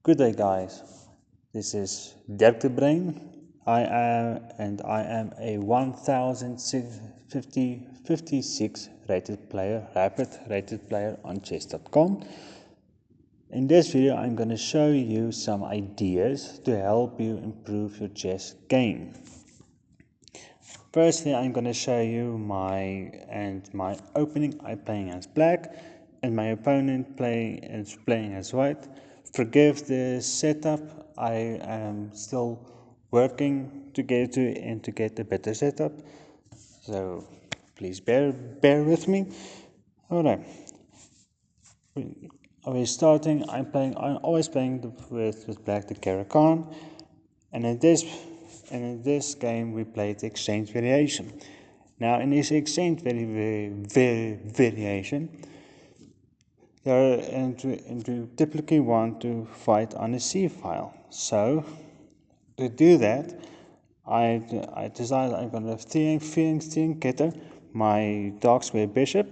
Good day, guys. This is Dirk the Brain. I am a 1056 rated player, rapid rated player on chess.com. In this video, I'm going to show you some ideas to help you improve your chess game. Firstly, I'm going to show you my opening. I'm playing as black, and my opponent is playing as white. Forgive the setup. I am still working to get a better setup, so please bear with me. All right. We're starting. I'm always playing with black the Caro Kann, and in this game we played the exchange variation. Now in this exchange variation, you typically want to fight on a C file. So to do that, I decided I'm going to getter my dark square bishop,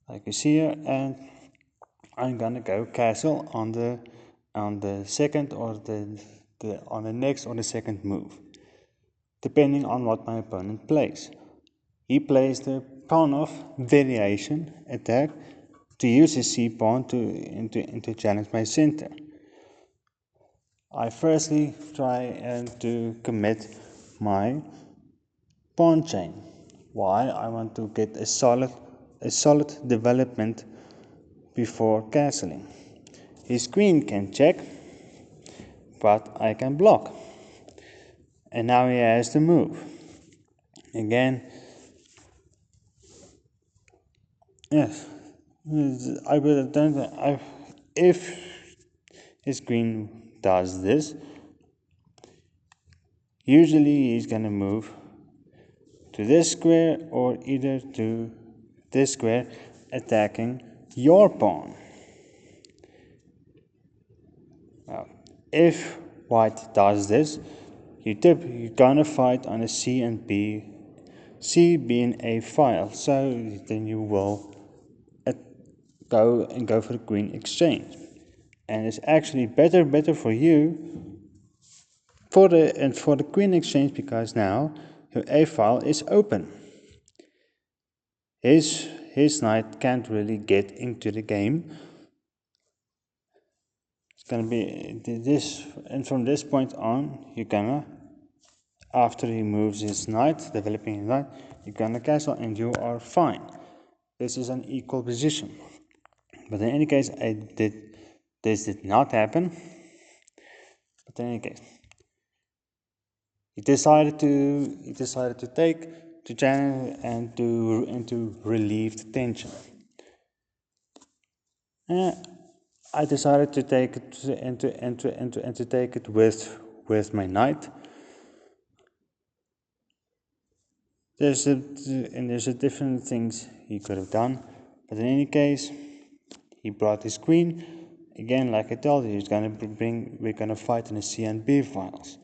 like you see here, and I'm going to go castle on the second or on the next or the second move, depending on what my opponent plays. He plays the pawn off variation attack to use his C pawn to challenge my center. I firstly try to commit my pawn chain. Why? I want to get a solid development before castling. His queen can check, but I can block. And now he has to move. Again, yes, I would have done that. If his queen does this, usually he's going to move to this square or either to this square, attacking your pawn. Now, if white does this, you're gonna fight on a C and B, C being a file. So then you will go for the queen exchange, and it's actually better for you for the queen exchange, because now your A file is open. His knight can't really get into the game. It's gonna be this, and from this point on, you're gonna, after he moves his knight, developing his knight, you're gonna castle and you are fine. This is an equal position. But in any case, this did not happen. But in any case, he decided to take to challenge and to relieve the tension. I decided to take it and to take it with my knight. There's a different things he could have done, but in any case, he brought his queen. Again, like I told you, we're gonna fight in the C and B files.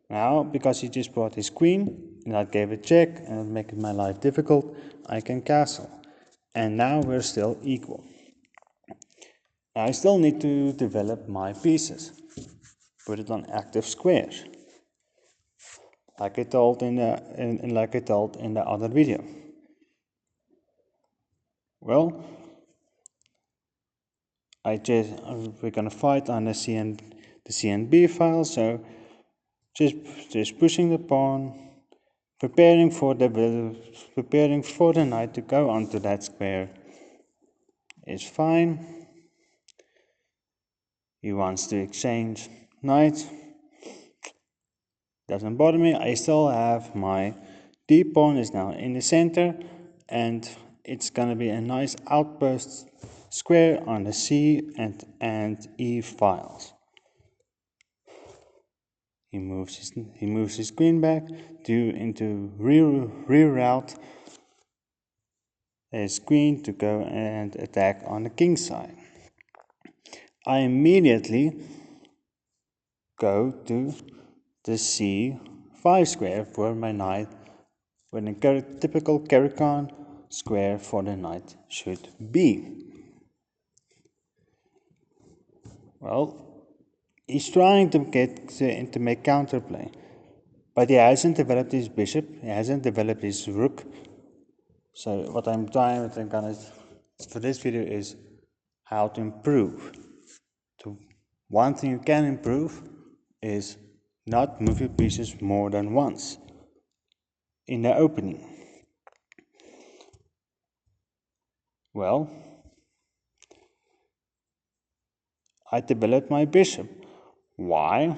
Now, because he just brought his queen, and I gave a check, and it made my life difficult, I can castle. And now we're still equal. I still need to develop my pieces, put it on active squares, like I told in the other video. Well, we're gonna fight on the C and B file, so just pushing the pawn, preparing for the knight to go onto that square is fine. He wants to exchange knight. Doesn't bother me. I still have my D pawn is now in the center, and it's gonna be a nice outpost square on the C and E files. He moves his queen back into reroute his queen to go and attack on the king side. I immediately go to the C5 square for my knight, when a typical Caro Kann square for the knight should be. Well, he's trying to make counterplay, but he hasn't developed his bishop, he hasn't developed his rook. So what I'm gonna for this video is how to improve. One thing you can improve is not move your pieces more than once in the opening. Well, I developed my bishop. Why?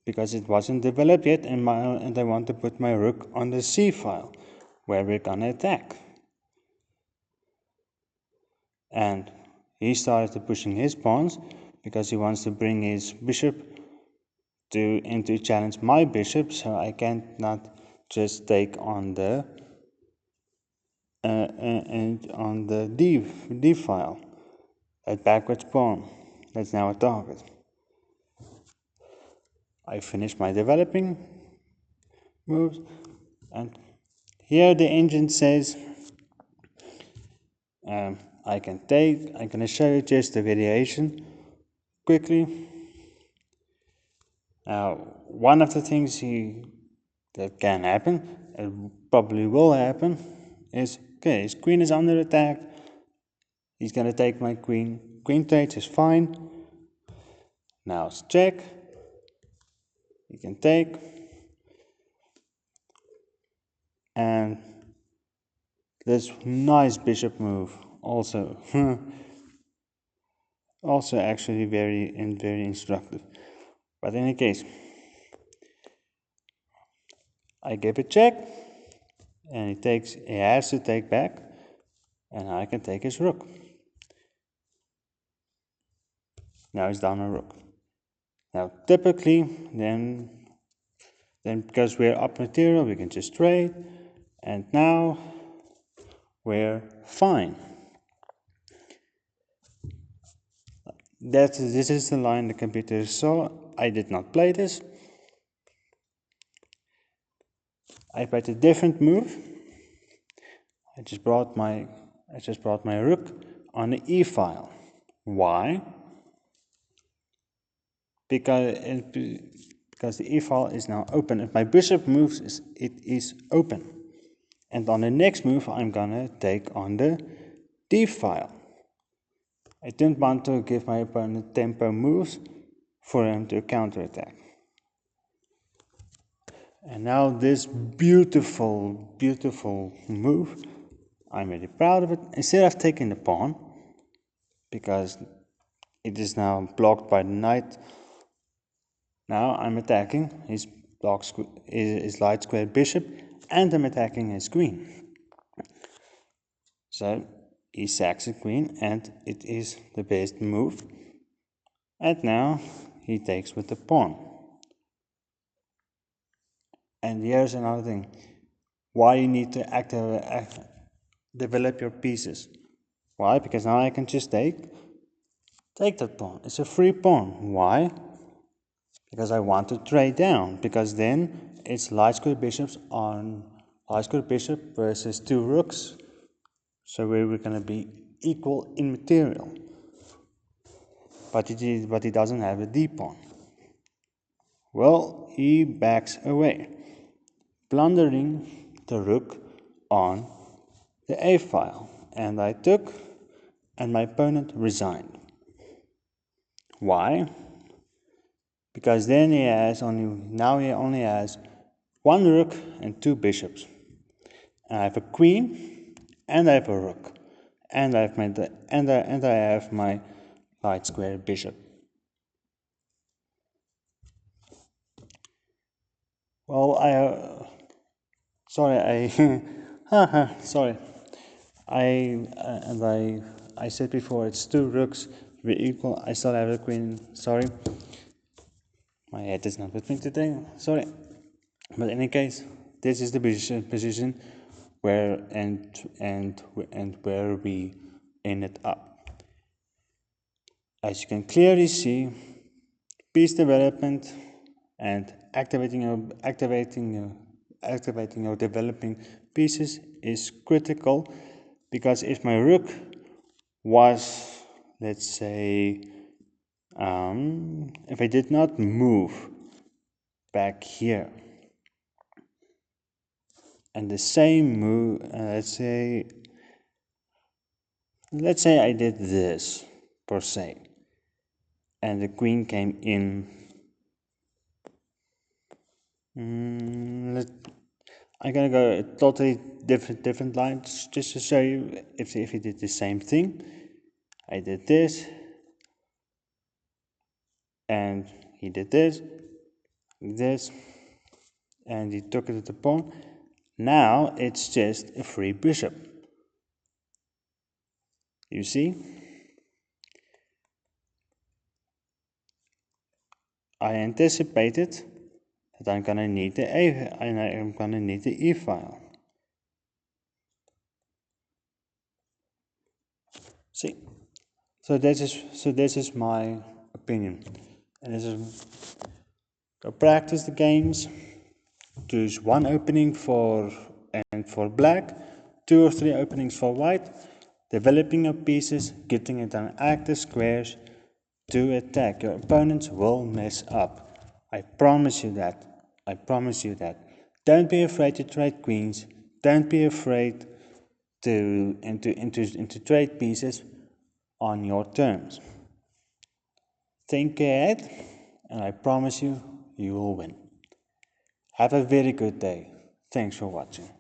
Because it wasn't developed yet, and I want to put my rook on the c file, where we're gonna attack. And he started pushing his pawns because he wants to bring his bishop to challenge my bishop, so I can't not just take on the on the d file, that backwards pawn. That's now a target. I finish my developing moves, and here the engine says I'm going to show you just the variation quickly. Now, one of the things that can happen, and probably will happen, is okay, his queen is under attack. He's going to take my queen. Queen takes is fine. Now it's check. He can take. And this nice bishop move also. Also actually very instructive. But in any case, I give a check, and he has to take back, and I can take his rook. Now he's down a rook. Now typically, then because we're up material, we can just trade, and now we're fine. This is the line the computer saw. I did not play this. I played a different move. I just brought my rook on the e file. Why? Because the e file is now open. If my bishop moves, it is open. And on the next move, I'm gonna take on the d file. I didn't want to give my opponent tempo moves for him to counterattack. And now this beautiful, beautiful move, I'm really proud of it. Instead of taking the pawn, because it is now blocked by the knight, now I'm attacking his light square bishop, and I'm attacking his queen. So he sacks the queen, and it is the best move. And now he takes with the pawn. And here's another thing, why you need to develop your pieces. Why? Because now I can just take that pawn. It's a free pawn. Why? Because I want to trade down, because then it's light square bishops on light square bishop versus two rooks. So we're going to be equal in material. But he doesn't have a d pawn. Well, he backs away, plundering the rook on the a file. And I took, and my opponent resigned. Why? Because then he only has one rook and two bishops. And I have a queen, and I have a rook, and I have my light square bishop. Well, sorry. I said before it's two rooks we equal. I still have a queen. Sorry, my head is not with me today. Sorry, but in any case, this is the position where where we ended up. As you can clearly see, piece development and activating your developing pieces is critical, because if my rook was, let's say, if I did not move back here, and the same move, let's say I did this per se, and the queen came in. I'm gonna go a totally different lines just to show you if he did the same thing. I did this, and he did this, and he took it to the pawn. Now it's just a free bishop. You see? I anticipated that I'm gonna need the E file. See? So this is my opinion. And this is go practice the games. Choose one opening for black, 2 or 3 openings for white, developing your pieces, getting it on active squares to attack. Your opponents will mess up. I promise you that. I promise you that. Don't be afraid to trade queens. Don't be afraid to trade pieces on your terms. Think ahead, and I promise you, you will win. Have a very good day. Thanks for watching.